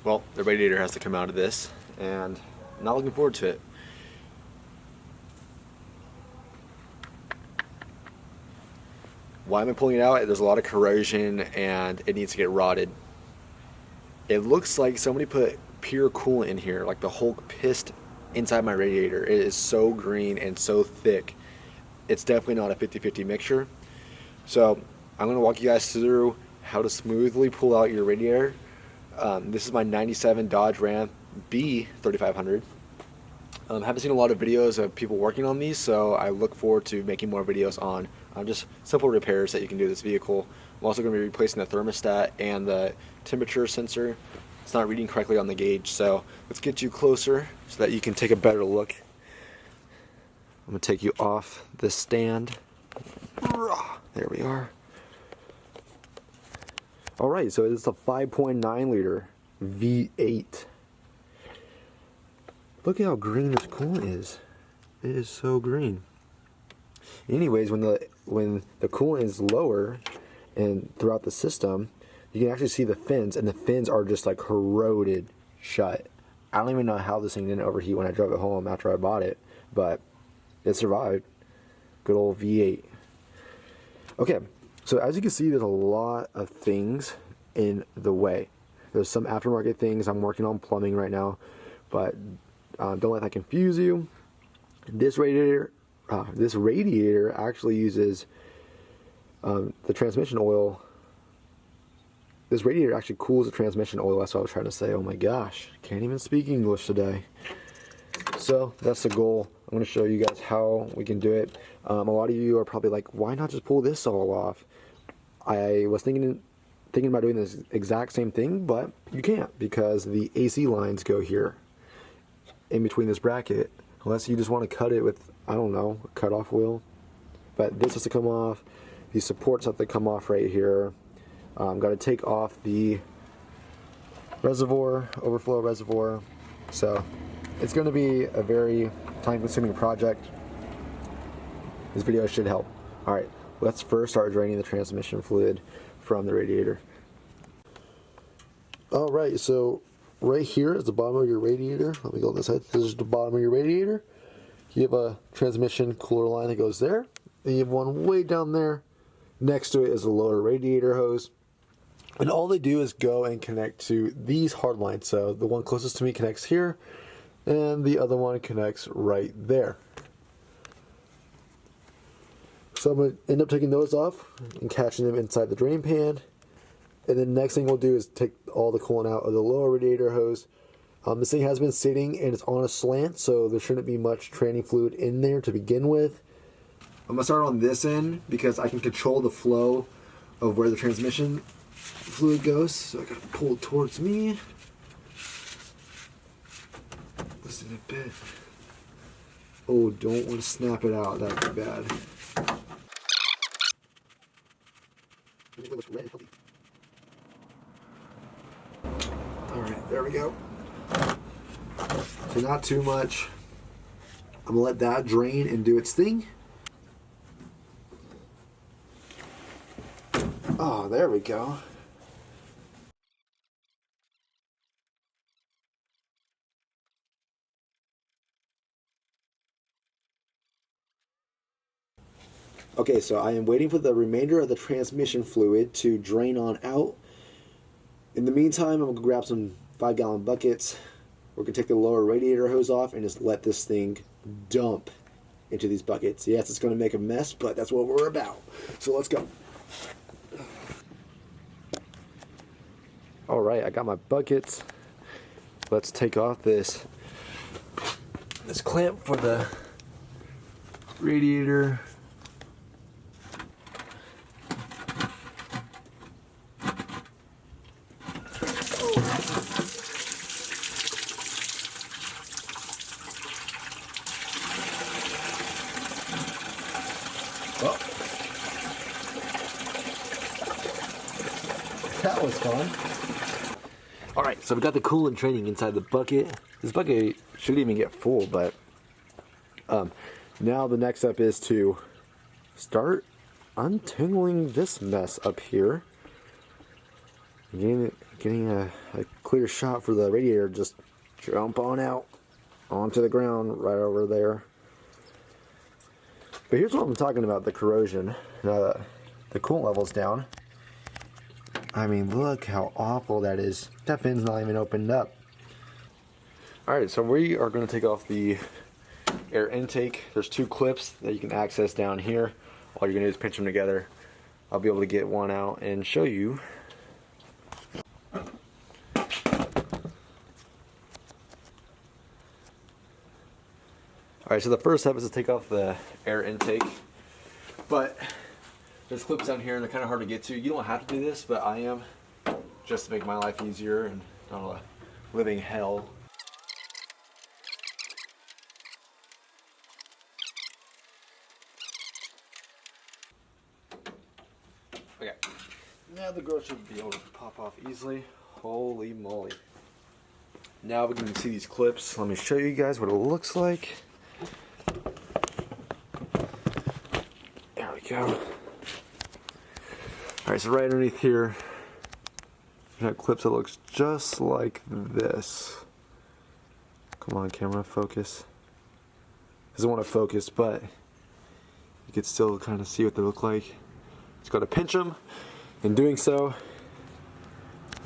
well, the radiator has to come out of this, and I'm not looking forward to it. Why am I pulling it out? There's a lot of corrosion and it needs to get rotted. It looks like somebody put pure coolant in here, like the Hulk pissed inside my radiator. It is so green and so thick. It's definitely not a 50-50 mixture. So I'm going to walk you guys through how to smoothly pull out your radiator. This is my 97 Dodge Ram B3500. Haven't seen a lot of videos of people working on these, so I look forward to making more videos on just simple repairs that you can do to this vehicle. I'm also going to be replacing the thermostat and the temperature sensor. It's not reading correctly on the gauge, so let's get you closer so that you can take a better look. I'm going to take you off this stand. There we are. Alright, so it's a 5.9 liter V8. Look at how green this coolant is. It is so green. Anyways, when the coolant is lower and throughout the system, you can actually see the fins, and the fins are just like corroded shut. I don't even know how this thing didn't overheat when I drove it home after I bought it, but it survived. Good old V8. Okay, so as you can see, there's a lot of things in the way. There's some aftermarket things. I'm working on plumbing right now, but don't let that confuse you. This radiator actually uses the transmission oil. This radiator actually cools the transmission oil. That's what I was trying to say. Oh my gosh, can't even speak English today. So that's the goal. I'm going to show you guys how we can do it. A lot of you are probably like, why not just pull this all off? I was thinking about doing this exact same thing, but you can't because the AC lines go here in between this bracket, unless you just want to cut it with, I don't know, a cut-off wheel. But this has to come off. These supports have to come off right here. Got to take off the reservoir, overflow reservoir. So it's going to be a very time-consuming project. This video should help. Alright, let's first start draining the transmission fluid from the radiator. Alright, so right here is the bottom of your radiator. Let me go on this side. This is the bottom of your radiator. You have a transmission cooler line that goes there. And you have one way down there. Next to it is a lower radiator hose. And all they do is go and connect to these hard lines. So the one closest to me connects here, and the other one connects right there. So I'm going to end up taking those off and catching them inside the drain pan. And then next thing we'll do is take all the coolant out of the lower radiator hose. This thing has been sitting and it's on a slant, so there shouldn't be much training fluid in there to begin with. I'm going to start on this end because I can control the flow of where the transmission fluid goes. So I got to pull it towards me. Listen a bit. Oh, don't want to snap it out. That would be bad. Alright, there we go. So not too much. I'm going to let that drain and do its thing. Oh, there we go. Okay, so I am waiting for the remainder of the transmission fluid to drain on out. In the meantime, I'm going to grab some 5-gallon buckets. We're going to take the lower radiator hose off and just let this thing dump into these buckets. Yes, it's going to make a mess, but that's what we're about. So let's go. Alright, I got my buckets. Let's take off this clamp for the radiator. Well, that was fun. Alright, so we got the coolant training inside the bucket. This bucket shouldn't even get full, but now the next step is to start untangling this mess up here. Getting a clear shot for the radiator. Just jump on out onto the ground right over there. But here's what I'm talking about, the corrosion. Now the coolant level's down. I mean, look how awful that is. That fin's not even opened up. Alright, so we are going to take off the air intake. There's two clips that you can access down here. All you're going to do is pinch them together. I'll be able to get one out and show you. Alright, so the first step is to take off the air intake. But there's clips down here and they're kind of hard to get to. You don't have to do this, but I am, just to make my life easier and not a living hell. Okay, now the girl should be able to pop off easily. Holy moly. Now we can see these clips. Let me show you guys what it looks like. There we go. Alright, so right underneath here, you have clips that looks just like this. Come on, camera, focus. Doesn't want to focus, but you can still kind of see what they look like. Just got to pinch them. In doing so,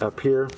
up here,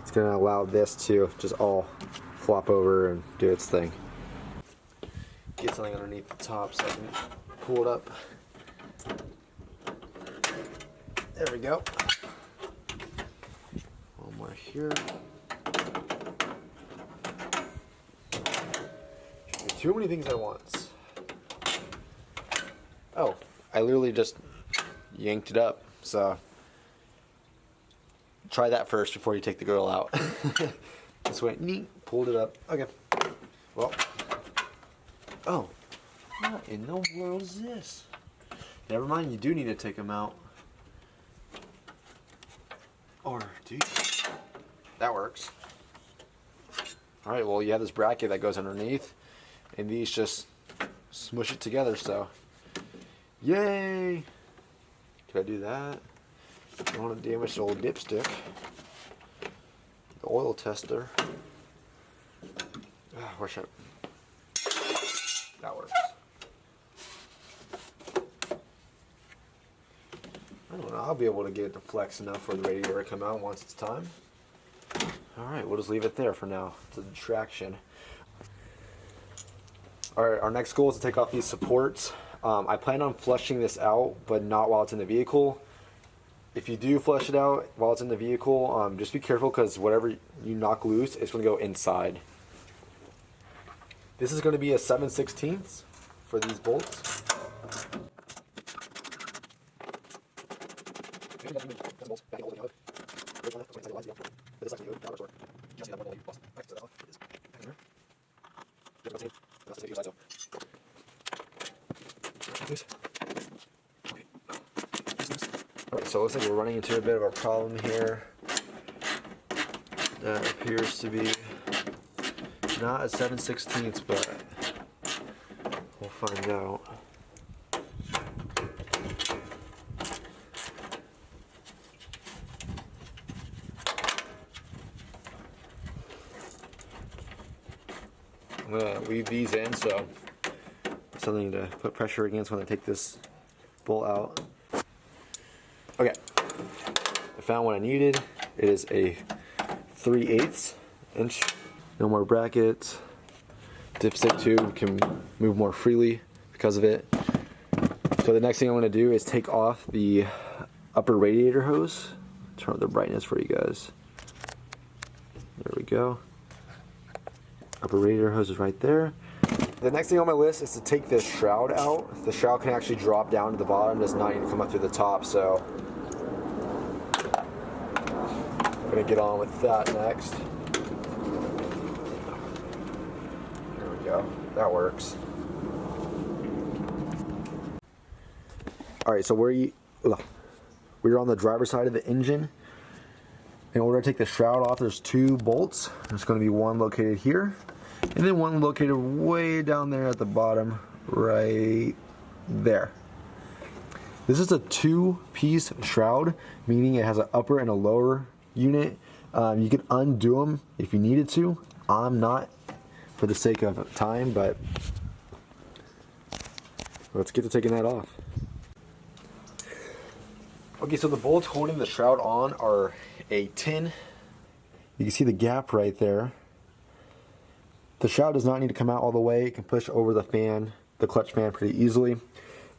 it's going to allow this to just all flop over and do its thing. Get something underneath the top so I can pull it up. There we go. One more here. Too many things at once. Oh, I literally just yanked it up. So try that first before you take the girl out. This way, neat, pulled it up. Okay. Well. Oh, what in the world is this? Never mind, you do need to take them out. Or do you? That works. Alright, well, you have this bracket that goes underneath, and these just smush it together, so. Yay! Could I do that? I don't want to damage the old dipstick. The oil tester. Where should I? That works. I don't know, I'll be able to get it to flex enough for the radiator to come out once it's time. Alright, we'll just leave it there for now. It's a distraction. Alright, our next goal is to take off these supports. I plan on flushing this out, but not while it's in the vehicle. If you do flush it out while it's in the vehicle, just be careful because whatever you knock loose, it's going to go inside. This is going to be a 7/16 for these bolts. Alright, so it looks like we're running into a bit of a problem here. That appears to be not a 7/16, but we'll find out. I'm gonna leave these in, so something to put pressure against when I take this bolt out. Okay, I found what I needed. It is a 3/8 inch. No more brackets. Dipstick tube can move more freely because of it. So the next thing I'm going to do is take off the upper radiator hose. Turn up the brightness for you guys. There we go. Upper radiator hose is right there. The next thing on my list is to take this shroud out. The shroud can actually drop down to the bottom, does not need to come up through the top, so I'm going to get on with that next. There we go. That works. Alright, so we're on the driver's side of the engine. In order to take the shroud off, there's two bolts. There's going to be one located here, and then one located way down there at the bottom, right there. This is a two-piece shroud, meaning it has an upper and a lower unit. You can undo them if you needed to. I'm not, for the sake of time, but let's get to taking that off. Okay, so the bolts holding the shroud on are a tin. You can see the gap right there. The shroud does not need to come out all the way. It can push over the fan, the clutch fan, pretty easily.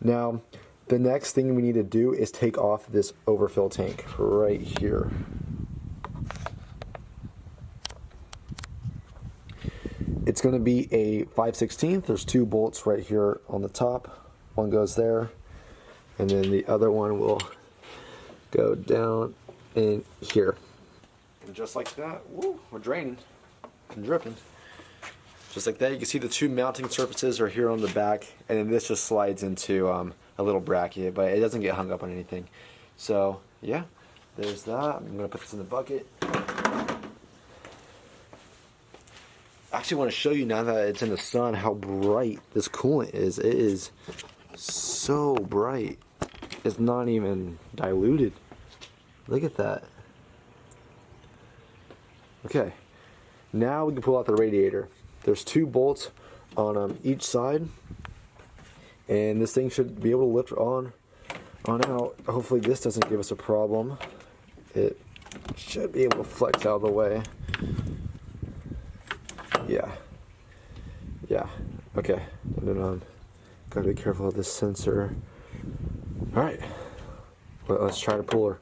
Now, the next thing we need to do is take off this overfill tank right here. It's going to be a 5/16. There's two bolts right here on the top. One goes there, and then the other one will go down in here. And just like that, woo, we're draining and dripping. Just like that, you can see the two mounting surfaces are here on the back, and then this just slides into a little bracket, but it doesn't get hung up on anything. So yeah, there's that. I'm gonna put this in the bucket. I actually want to show you now that it's in the sun how bright this coolant is. It is so bright. It's not even diluted. Look at that. Okay, now we can pull out the radiator. There's two bolts on each side, and this thing should be able to lift on out. Hopefully this doesn't give us a problem. It should be able to flex out of the way. Yeah, okay. And then gotta be careful of this sensor. Alright, well, let's try to pull her.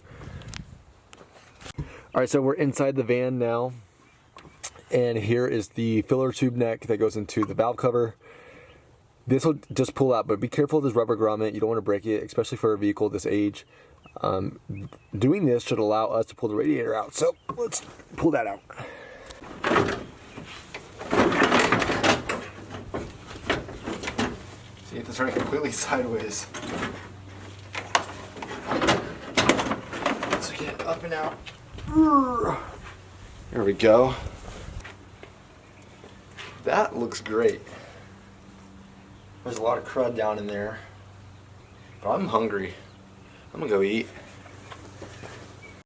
Alright, so we're inside the van now, and here is the filler tube neck that goes into the valve cover. This will just pull out, but be careful of this rubber grommet. You don't want to break it, especially for a vehicle this age. Doing this should allow us to pull the radiator out, so let's pull that out. See, it's turning completely sideways. Let's get it up and out. There we go. That looks great. There's a lot of crud down in there, but I'm hungry. I'm gonna go eat.